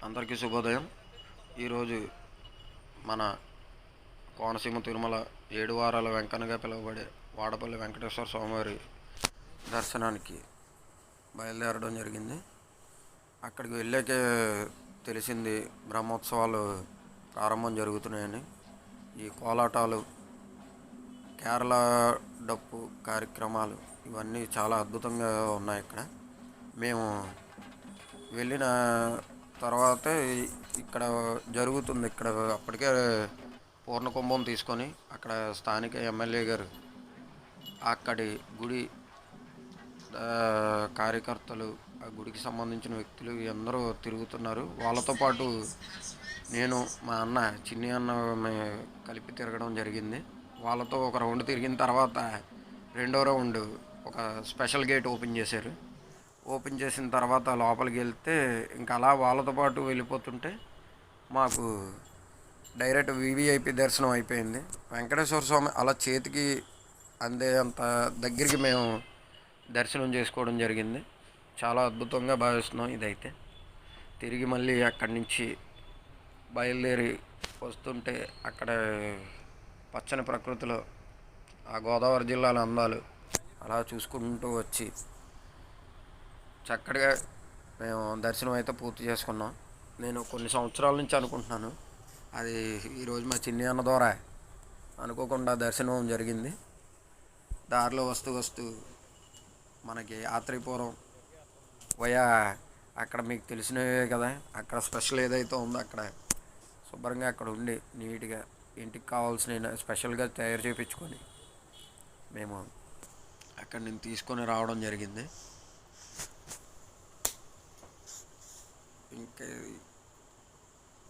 అందరికీ శుభోదయం. ఈరోజు మన కోనసీమ తిరుమల 7 వారాల వెంకన్నగా పిలువబడే వాడపల్లి వెంకటేశ్వర స్వామివారి దర్శనానికి బయలుదేరడం జరిగింది. అక్కడికి వెళ్ళాకే తెలిసింది బ్రహ్మోత్సవాలు ప్రారంభం జరుగుతున్నాయని. ఈ కోలాటాలు, కేరళ డప్పు కార్యక్రమాలు ఇవన్నీ చాలా అద్భుతంగా ఉన్నాయి. మేము వెళ్ళిన తర్వాత ఇక్కడ జరుగుతుంది. ఇక్కడ అప్పటికే పూర్ణకుంభం తీసుకొని అక్కడ స్థానిక ఎమ్మెల్యే గారు, అక్కడి గుడి కార్యకర్తలు, ఆ గుడికి సంబంధించిన వ్యక్తులు అందరూ తిరుగుతున్నారు. వాళ్ళతో పాటు నేను, మా అన్న, చిన్ని అన్న కలిపి తిరగడం జరిగింది. వాళ్ళతో ఒక రౌండ్ తిరిగిన తర్వాత రెండో రౌండ్ ఒక స్పెషల్ గేట్ ఓపెన్ చేశారు. ఓపెన్ చేసిన తర్వాత లోపలికి వెళ్తే ఇంకా అలా వాళ్ళతో పాటు వెళ్ళిపోతుంటే మాకు డైరెక్ట్ వివిఐపి దర్శనం అయిపోయింది. వెంకటేశ్వర స్వామి అలా చేతికి అందే అంత దగ్గరికి మేము దర్శనం చేసుకోవడం జరిగింది. చాలా అద్భుతంగా భావిస్తున్నాం. ఇదైతే తిరిగి మళ్ళీ అక్కడి నుంచి బయలుదేరి వస్తుంటే అక్కడ పచ్చని ప్రకృతిలో ఆ గోదావరి జిల్లాల అందాలు అలా చూసుకుంటూ వచ్చి చక్కగా మేము దర్శనం అయితే పూర్తి చేసుకున్నాం. నేను కొన్ని సంవత్సరాల నుంచి అనుకుంటున్నాను, అది ఈరోజు మా చిన్ని అన్న ద్వారా అనుకోకుండా దర్శనం జరిగింది. దారిలో వస్తూ మనకి ఆత్రేయపురం వయా అక్కడ మీకు తెలిసినవే కదా, అక్కడ స్పెషల్ ఏదైతే ఉందో అక్కడ శుభ్రంగా అక్కడ ఉండి నీట్గా ఇంటికి కావాల్సిన స్పెషల్గా తయారు చేయించుకొని మేము అక్కడి నుంచి తీసుకొని రావడం జరిగింది. ఇంకా